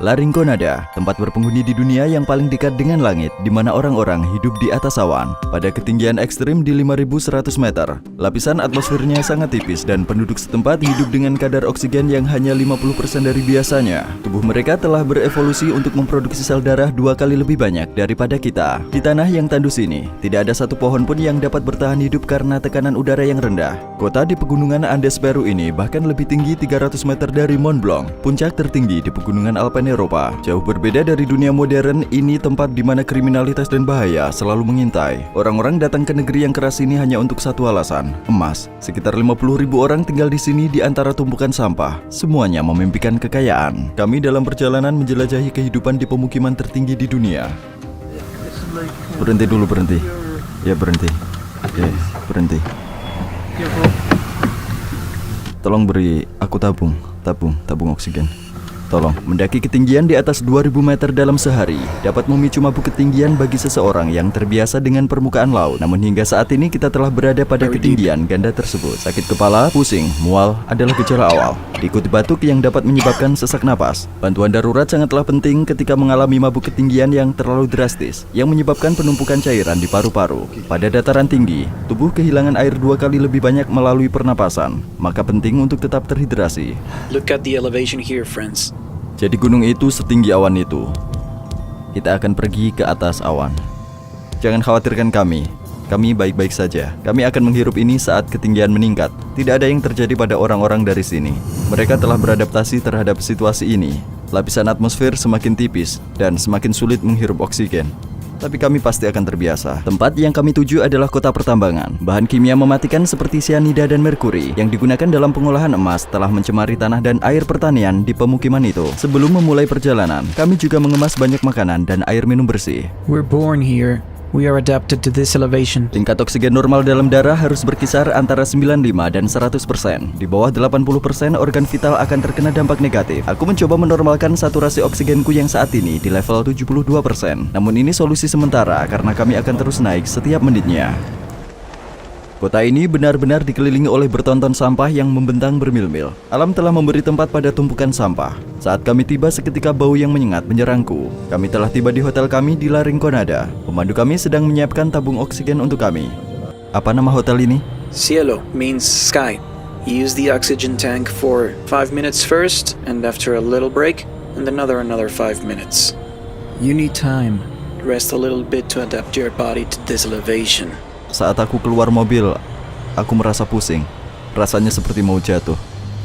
La Rinconada, tempat berpenghuni di dunia yang paling dekat dengan langit, di mana orang-orang hidup di atas awan. Pada ketinggian ekstrim di 5.100 meter, lapisan atmosfernya sangat tipis dan penduduk setempat hidup dengan kadar oksigen yang hanya 50% dari biasanya. Tubuh mereka telah berevolusi untuk memproduksi sel darah 2 kali lebih banyak daripada kita. Di tanah yang tandus ini, tidak ada satu pohon pun yang dapat bertahan hidup karena tekanan udara yang rendah. Kota di pegunungan Andes Peru ini bahkan lebih tinggi 300 meter dari Mont Blanc, puncak tertinggi di pegunungan Alpen Eropa. Jauh berbeda dari dunia modern, ini tempat di mana kriminalitas dan bahaya selalu mengintai. Orang-orang datang ke negeri yang keras ini hanya untuk satu alasan, emas. Sekitar 50.000 orang tinggal di sini di antara tumpukan sampah. Semuanya memimpikan kekayaan. Kami dalam perjalanan menjelajahi kehidupan di pemukiman tertinggi di dunia. Berhenti dulu, berhenti. Ya, berhenti. Ya, berhenti. Tolong beri aku tabung oksigen. Tolong, mendaki ketinggian di atas 2000 meter dalam sehari dapat memicu mabuk ketinggian bagi seseorang yang terbiasa dengan permukaan laut. Namun hingga saat ini kita telah berada pada ketinggian ganda tersebut. Sakit kepala, pusing, mual adalah gejala awal. Diikuti batuk yang dapat menyebabkan sesak napas. Bantuan darurat sangatlah penting ketika mengalami mabuk ketinggian yang terlalu drastis, yang menyebabkan penumpukan cairan di paru-paru. Pada dataran tinggi, tubuh kehilangan air 2 kali lebih banyak melalui pernapasan. Maka penting untuk tetap terhidrasi. Look at the elevation here, friends. Jadi gunung itu setinggi awan itu. Kita akan pergi ke atas awan. Jangan khawatirkan kami. Kami baik-baik saja. Kami akan menghirup ini saat ketinggian meningkat. Tidak ada yang terjadi pada orang-orang dari sini. Mereka telah beradaptasi terhadap situasi ini. Lapisan atmosfer semakin tipis dan semakin sulit menghirup oksigen. Tapi kami pasti akan terbiasa. Tempat yang kami tuju adalah kota pertambangan. Bahan kimia mematikan seperti sianida dan merkuri yang digunakan dalam pengolahan emas telah mencemari tanah dan air pertanian di pemukiman itu. Sebelum memulai perjalanan, kami juga mengemas banyak makanan dan air minum bersih. We're born here. We are adapted to this elevation. Tingkat oksigen normal dalam darah harus berkisar antara 95 dan 100%. Di bawah 80% organ vital akan terkena dampak negatif. Aku mencoba menormalkan saturasi oksigenku yang saat ini di level 72%. Namun ini solusi sementara karena kami akan terus naik setiap menitnya. Kota ini benar-benar dikelilingi oleh bertonton sampah yang membentang bermil-mil. Alam telah memberi tempat pada tumpukan sampah. Saat kami tiba, seketika bau yang menyengat menyerangku. Kami telah tiba di hotel kami di La Rinconada. Pemandu kami sedang menyiapkan tabung oksigen untuk kami. Apa nama hotel ini? Cielo means sky. You use the oxygen tank for 5 minutes first, and after a little break, and another 5 minutes. You need time. Rest a little bit to adapt your body to this elevation. Saat aku keluar mobil, aku merasa pusing. Rasanya seperti mau jatuh.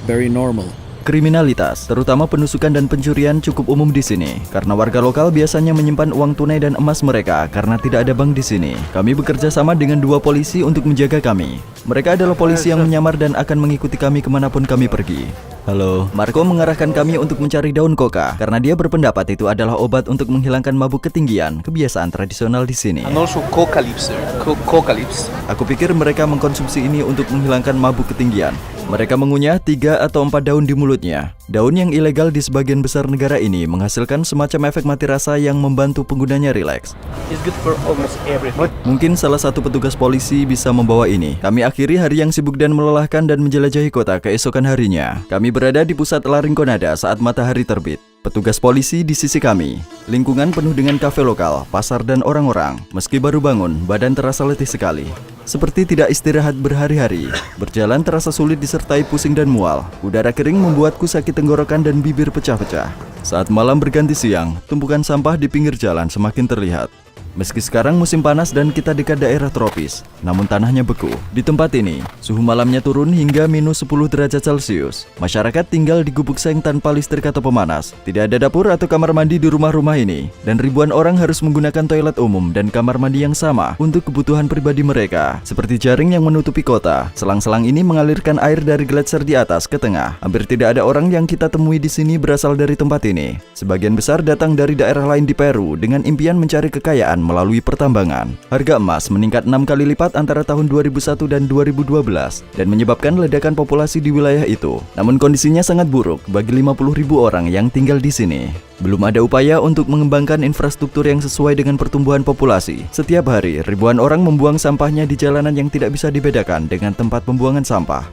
Very normal. Kriminalitas, terutama penusukan dan pencurian cukup umum di sini. Karena warga lokal biasanya menyimpan uang tunai dan emas mereka karena tidak ada bank di sini. Kami bekerja sama dengan 2 polisi untuk menjaga kami. Mereka adalah polisi yang menyamar dan akan mengikuti kami kemanapun kami pergi. Halo, Marco mengarahkan kami untuk mencari daun coca karena dia berpendapat itu adalah obat untuk menghilangkan mabuk ketinggian, kebiasaan tradisional di sini. And also coca leaves, coca leaves. Aku pikir mereka mengkonsumsi ini untuk menghilangkan mabuk ketinggian. Mereka mengunyah 3 atau 4 daun di mulutnya. Daun yang ilegal di sebagian besar negara ini menghasilkan semacam efek mati rasa yang membantu penggunanya rileks. It's good for almost everything. Mungkin salah satu petugas polisi bisa membawa ini. Kami akhiri hari yang sibuk dan melelahkan dan menjelajahi kota keesokan harinya. Kami berada di pusat La Rinconada saat matahari terbit. Petugas polisi di sisi kami. Lingkungan penuh dengan kafe lokal, pasar dan orang-orang. Meski baru bangun, badan terasa letih sekali. Seperti tidak istirahat berhari-hari. Berjalan terasa sulit disertai pusing dan mual. Udara kering membuatku sakit tenggorokan dan bibir pecah-pecah. Saat malam berganti siang, tumpukan sampah di pinggir jalan semakin terlihat. Meski sekarang musim panas dan kita dekat daerah tropis, namun tanahnya beku. Di tempat ini, suhu malamnya turun hingga minus 10 derajat Celcius. Masyarakat tinggal di gubuk seng tanpa listrik atau pemanas. Tidak ada dapur atau kamar mandi di rumah-rumah ini. Dan ribuan orang harus menggunakan toilet umum dan kamar mandi yang sama untuk kebutuhan pribadi mereka. Seperti jaring yang menutupi kota, selang-selang ini mengalirkan air dari gletser di atas ke tengah. Hampir tidak ada orang yang kita temui di sini berasal dari tempat ini. Sebagian besar datang dari daerah lain di Peru dengan impian mencari kekayaan melalui pertambangan. Harga emas meningkat 6 kali lipat antara tahun 2001 dan 2012 dan menyebabkan ledakan populasi di wilayah itu. Namun kondisinya sangat buruk bagi 50.000 orang yang tinggal di sini. Belum ada upaya untuk mengembangkan infrastruktur yang sesuai dengan pertumbuhan populasi. Setiap hari, ribuan orang membuang sampahnya di jalanan yang tidak bisa dibedakan dengan tempat pembuangan sampah.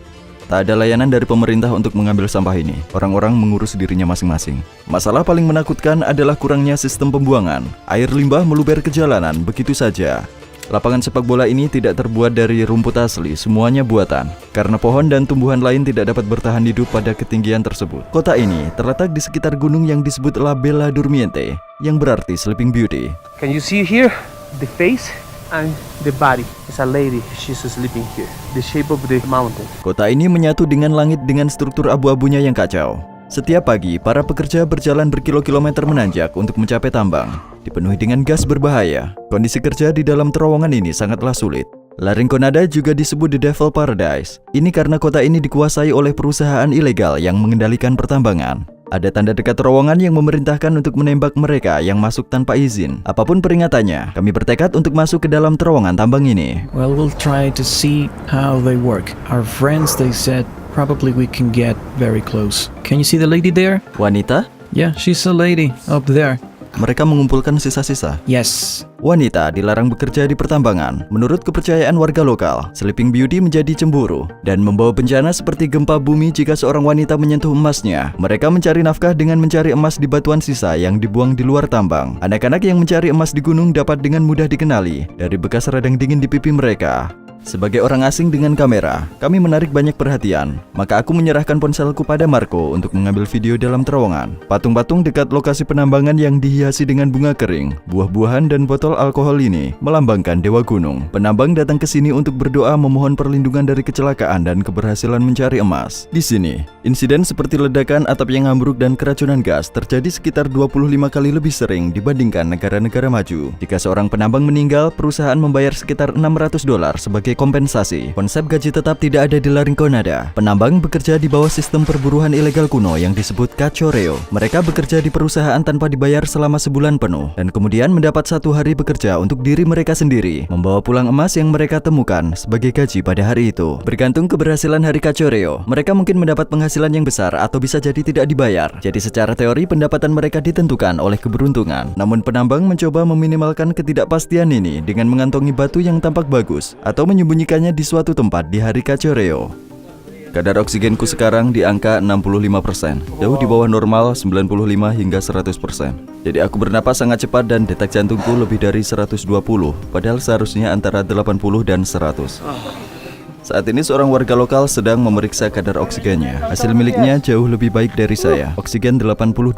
Tak ada layanan dari pemerintah untuk mengambil sampah ini. Orang-orang mengurus dirinya masing-masing. Masalah paling menakutkan adalah kurangnya sistem pembuangan. Air limbah meluber ke jalanan begitu saja. Lapangan sepak bola ini tidak terbuat dari rumput asli, semuanya buatan. Karena pohon dan tumbuhan lain tidak dapat bertahan hidup pada ketinggian tersebut. Kota ini terletak di sekitar gunung yang disebut La Bella Dormiente, yang berarti Sleeping Beauty. Can you see here the face and the body? It's a lady, she's sleeping here. The shape of the mountain. Kota ini menyatu dengan langit dengan struktur abu-abunya yang kacau. Setiap pagi, para pekerja berjalan berkilo-kilometer menanjak untuk mencapai tambang, dipenuhi dengan gas berbahaya. Kondisi kerja di dalam terowongan ini sangatlah sulit. La Rinconada juga disebut The Devil Paradise. Ini karena kota ini dikuasai oleh perusahaan ilegal yang mengendalikan pertambangan. Ada tanda dekat terowongan yang memerintahkan untuk menembak mereka yang masuk tanpa izin. Apapun peringatannya, kami bertekad untuk masuk ke dalam terowongan tambang ini. Well, we'll try to see how they work. Our friends, they said, probably we can get very close. Can you see the lady there? Wanita? Yeah, she's a lady up there. Mereka mengumpulkan sisa-sisa. Yes. Wanita dilarang bekerja di pertambangan. Menurut kepercayaan warga lokal, Sleeping Beauty menjadi cemburu dan membawa bencana seperti gempa bumi jika seorang wanita menyentuh emasnya. Mereka mencari nafkah dengan mencari emas di batuan sisa yang dibuang di luar tambang. Anak-anak yang mencari emas di gunung dapat dengan mudah dikenali dari bekas radang dingin di pipi mereka. Sebagai orang asing dengan kamera, kami menarik banyak perhatian. Maka aku menyerahkan ponselku pada Marco untuk mengambil video dalam terowongan. Patung-patung dekat lokasi penambangan yang dihiasi dengan bunga kering, buah-buahan dan botol alkohol ini melambangkan dewa gunung. Penambang datang ke sini untuk berdoa memohon perlindungan dari kecelakaan dan keberhasilan mencari emas. Di sini, insiden seperti ledakan atap yang ambruk dan keracunan gas terjadi sekitar 25 kali lebih sering dibandingkan negara-negara maju. Jika seorang penambang meninggal, perusahaan membayar sekitar $600 sebagai kompensasi. Konsep gaji tetap tidak ada di La Rinconada. Penambang bekerja di bawah sistem perburuan ilegal kuno yang disebut Cachorreo. Mereka bekerja di perusahaan tanpa dibayar selama sebulan penuh dan kemudian mendapat 1 hari bekerja untuk diri mereka sendiri, membawa pulang emas yang mereka temukan sebagai gaji pada hari itu. Bergantung keberhasilan hari Cachorreo, mereka mungkin mendapat penghasilan yang besar atau bisa jadi tidak dibayar. Jadi secara teori pendapatan mereka ditentukan oleh keberuntungan. Namun penambang mencoba meminimalkan ketidakpastian ini dengan mengantongi batu yang tampak bagus atau menyembunyikannya di suatu tempat di hari Cachorreo. Kadar oksigenku sekarang di angka 65%, jauh di bawah normal 95 hingga 100%. Jadi aku bernapas sangat cepat dan detak jantungku lebih dari 120, padahal seharusnya antara 80 dan 100. Saat ini seorang warga lokal sedang memeriksa kadar oksigennya. Hasil miliknya jauh lebih baik dari saya. Oksigen 82%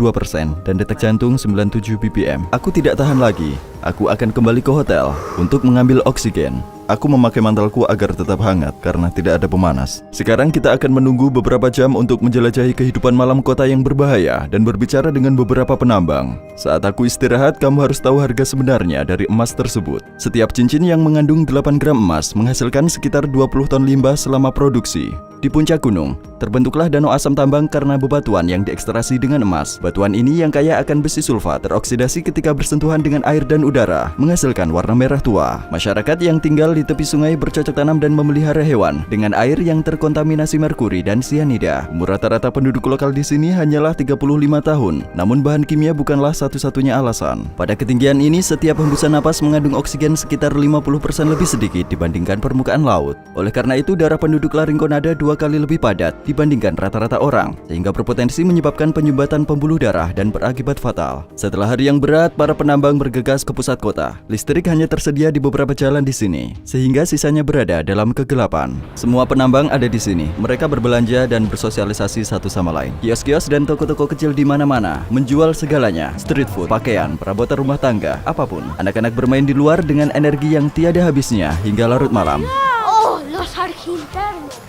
dan detak jantung 97 ppm. Aku tidak tahan lagi. Aku akan kembali ke hotel untuk mengambil oksigen. Aku memakai mantelku agar tetap hangat karena tidak ada pemanas. Sekarang kita akan menunggu beberapa jam untuk menjelajahi kehidupan malam kota yang berbahaya dan berbicara dengan beberapa penambang. Saat aku istirahat, kamu harus tahu harga sebenarnya dari emas tersebut. Setiap cincin yang mengandung 8 gram emas menghasilkan sekitar 20 ton limbah selama produksi. Di puncak gunung, terbentuklah danau asam tambang karena bebatuan yang diekstraksi dengan emas. Batuan ini yang kaya akan besi sulfat teroksidasi ketika bersentuhan dengan air dan udara, menghasilkan warna merah tua. Masyarakat yang tinggal di tepi sungai bercocok tanam dan memelihara hewan dengan air yang terkontaminasi merkuri dan sianida. Umur rata-rata penduduk lokal di sini hanyalah 35 tahun, namun bahan kimia bukanlah satu-satunya alasan. Pada ketinggian ini, setiap hembusan napas mengandung oksigen sekitar 50% lebih sedikit dibandingkan permukaan laut. Oleh karena itu, darah penduduk La Rinconada 2 kali lebih padat dibandingkan rata-rata orang, sehingga berpotensi menyebabkan penyumbatan pembuluh darah dan berakibat fatal. Setelah hari yang berat, para penambang bergegas ke pusat kota. Listrik hanya tersedia di beberapa jalan di sini, sehingga sisanya berada dalam kegelapan. Semua penambang ada di sini. Mereka berbelanja dan bersosialisasi satu sama lain. Kios-kios dan toko-toko kecil di mana-mana menjual segalanya: street food, pakaian, perabotan rumah tangga, apapun. Anak-anak bermain di luar dengan energi yang tiada habisnya hingga larut malam. Oh, los argentinos.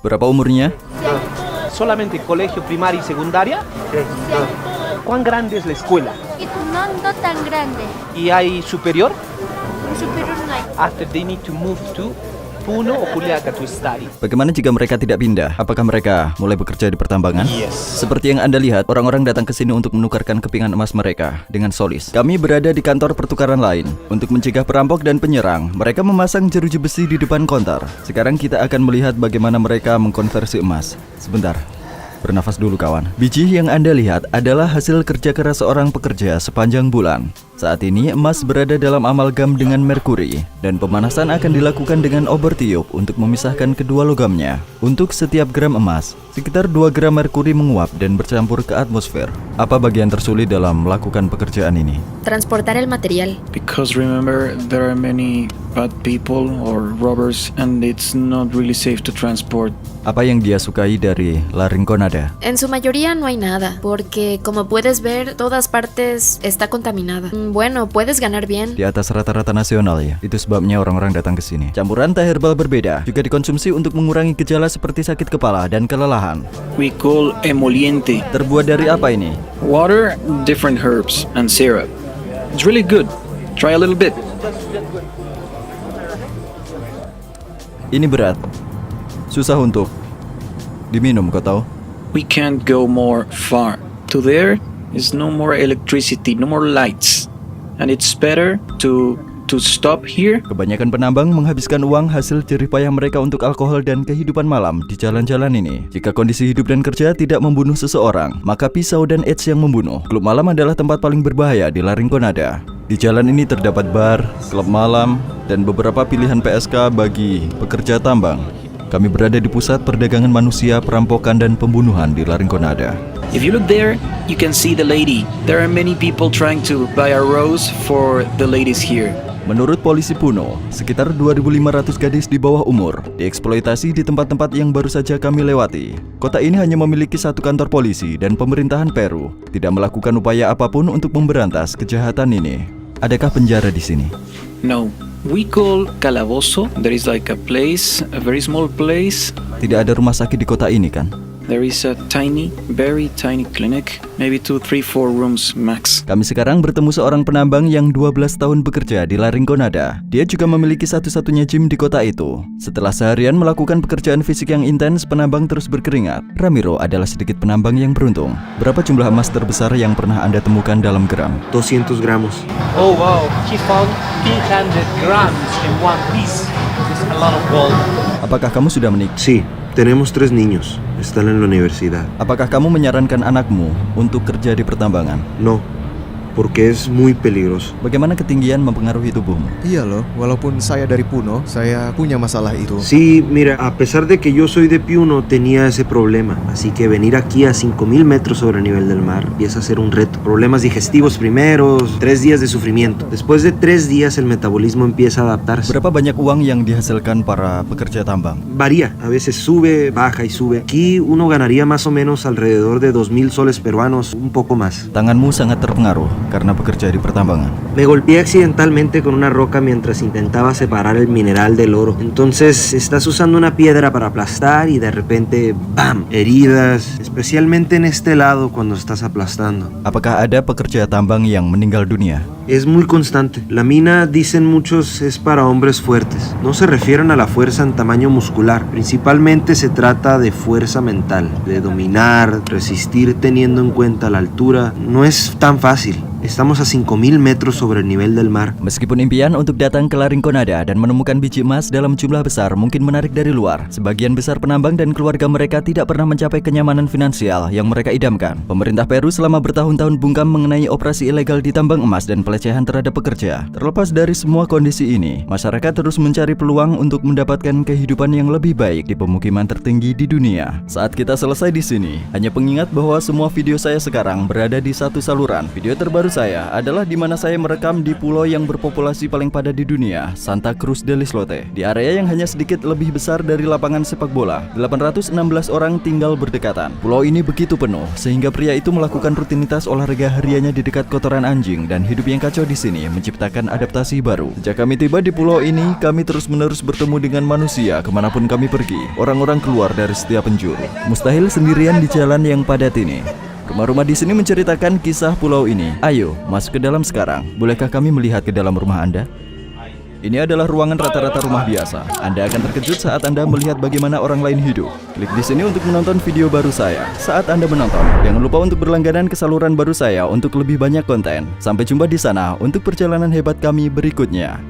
Berapa umurnya? ¿Solamente colegio primaria y secundaria? ¿Cuán grande es la escuela? No tan grande. ¿Y hay superior? Superior no hay. After they need to move to Puno o Juliaca to study. Bagaimana jika mereka tidak pindah? Apakah mereka mulai bekerja di pertambangan? Yes. Seperti yang Anda lihat, orang-orang datang ke sini untuk menukarkan kepingan emas mereka dengan solis. Kami berada di kantor pertukaran lain. Untuk mencegah perampok dan penyerang, mereka memasang jeruji besi di depan konter. Sekarang kita akan melihat bagaimana mereka mengkonversi emas. Sebentar. Bernafas dulu kawan. Biji yang Anda lihat adalah hasil kerja keras seorang pekerja sepanjang bulan. Saat ini emas berada dalam amalgam dengan merkuri dan pemanasan akan dilakukan dengan obor tiup untuk memisahkan kedua logamnya. Untuk setiap gram emas, sekitar 2 gram merkuri menguap dan bercampur ke atmosfer. Apa bagian tersulit dalam melakukan pekerjaan ini? Transportar el material. Because remember, there are many bad people or robbers, and it's not really safe to transport. Apa yang dia sukai dari La Rinconada? En su mayoría no hay nada, porque como puedes ver, todas partes está contaminada. Bueno, puedes ganar bien. Di atas rata-rata nasional ya. Itu sebabnya orang-orang datang ke sini. Campuran teh herbal berbeda juga dikonsumsi untuk mengurangi gejala seperti sakit kepala dan kelelahan. We call emoliente. Terbuat dari apa ini? Water, different herbs, and syrup. It's really good. Try a little bit. Ini berat. Susah untuk diminum, kau tahu? We can't go more far. To there is no more electricity, no more lights. And it's better to stop here. Kebanyakan penambang menghabiskan uang hasil jerih payah mereka untuk alkohol dan kehidupan malam di jalan-jalan ini. Jika kondisi hidup dan kerja tidak membunuh seseorang, maka pisau dan AIDS yang membunuh. Klub malam adalah tempat paling berbahaya di La Rinconada. Di jalan ini terdapat bar, klub malam, dan beberapa pilihan PSK bagi pekerja tambang. Kami berada di pusat perdagangan manusia, perampokan, dan pembunuhan di La Rinconada. If you look there, you can see the lady. There are many people trying to buy a rose for the ladies here. Menurut polisi Puno, sekitar 2.500 gadis di bawah umur dieksploitasi di tempat-tempat yang baru saja kami lewati. Kota ini hanya memiliki 1 kantor polisi dan pemerintahan Peru tidak melakukan upaya apapun untuk memberantas kejahatan ini. Adakah penjara di sini? No. We call calabozo. There is like a place, a very small place. Tidak ada rumah sakit di kota ini kan? There is a tiny, very tiny clinic. Maybe 2, 3, 4 rooms max. Kami sekarang bertemu seorang penambang yang 12 tahun bekerja di La Rinconada. Dia juga memiliki satu-satunya gym di kota itu. Setelah seharian melakukan pekerjaan fisik yang intens, penambang terus berkeringat. Ramiro adalah sedikit penambang yang beruntung. Berapa jumlah emas terbesar yang pernah Anda temukan dalam gram? 200 gramos. Oh wow, he found 300 grams in one piece. This is a lot of gold. Apakah kamu sudah menikah? Sí, tenemos 3 niños. Están en la universidad. Apakah kamu menyarankan anakmu untuk kerja di pertambangan? No, porque es muy peligroso. Bagaimana ketinggian mempengaruhi tubuhmu? Iya loh, walaupun saya dari Puno, saya punya masalah itu. Sí, mira, a pesar de que yo soy de Piuno, tenía ese problema. Así que venir aquí a 5.000 metros sobre el nivel del mar empieza a ser un reto. Problemas digestivos primeros, 3 días de sufrimiento. Después de 3 días el metabolismo empieza a adaptarse. Berapa banyak uang yang dihasilkan para pekerja tambang? Varía, a veces sube, baja y sube. Aquí uno ganaría más o menos alrededor de 2.000 soles peruanos, un poco más. Tanganmu sangat terpengaruh karena bekerja di pertambangan. Me golpeé accidentalmente con una roca mientras intentaba separar el mineral del oro. Entonces estás usando una piedra para aplastar y de repente ¡bam! Heridas, especialmente en este lado cuando estás aplastando. Apakah ada pekerja tambang yang meninggal dunia? Es muy constante. La mina, dicen muchos, es para hombres fuertes. No se refieren a la fuerza en tamaño muscular. Principalmente se trata de fuerza mental, de dominar, resistir teniendo en cuenta la altura. No es tan fácil. Estamos a 5.000 metros sobre el nivel del mar. Meskipun impian untuk datang ke La Rinconada dan menemukan biji emas dalam jumlah besar mungkin menarik dari luar, sebagian besar penambang dan keluarga mereka tidak pernah mencapai kenyamanan finansial yang mereka idamkan. Pemerintah Peru selama bertahun-tahun bungkam mengenai operasi ilegal di tambang emas dan pelecehan terhadap pekerja. Terlepas dari semua kondisi ini, masyarakat terus mencari peluang untuk mendapatkan kehidupan yang lebih baik di pemukiman tertinggi di dunia. Saat kita selesai di sini, hanya pengingat bahwa semua video saya sekarang berada di satu saluran. Video terbaru saya adalah di mana saya merekam di pulau yang berpopulasi paling padat di dunia, Santa Cruz del Islote, di area yang hanya sedikit lebih besar dari lapangan sepak bola. 816 orang tinggal berdekatan. Pulau ini begitu penuh sehingga pria itu melakukan rutinitas olahraga hariannya di dekat kotoran anjing, dan hidup yang kacau di sini menciptakan adaptasi baru. Sejak kami tiba di pulau ini, kami terus-menerus bertemu dengan manusia kemanapun kami pergi. Orang-orang keluar dari setiap penjuru. Mustahil sendirian di jalan yang padat ini. Rumah-rumah di sini menceritakan kisah pulau ini. Ayo, masuk ke dalam sekarang. Bolehkah kami melihat ke dalam rumah Anda? Ini adalah ruangan rata-rata rumah biasa. Anda akan terkejut saat Anda melihat bagaimana orang lain hidup. Klik di sini untuk menonton video baru saya. Saat Anda menonton, jangan lupa untuk berlangganan ke saluran baru saya untuk lebih banyak konten. Sampai jumpa di sana untuk perjalanan hebat kami berikutnya.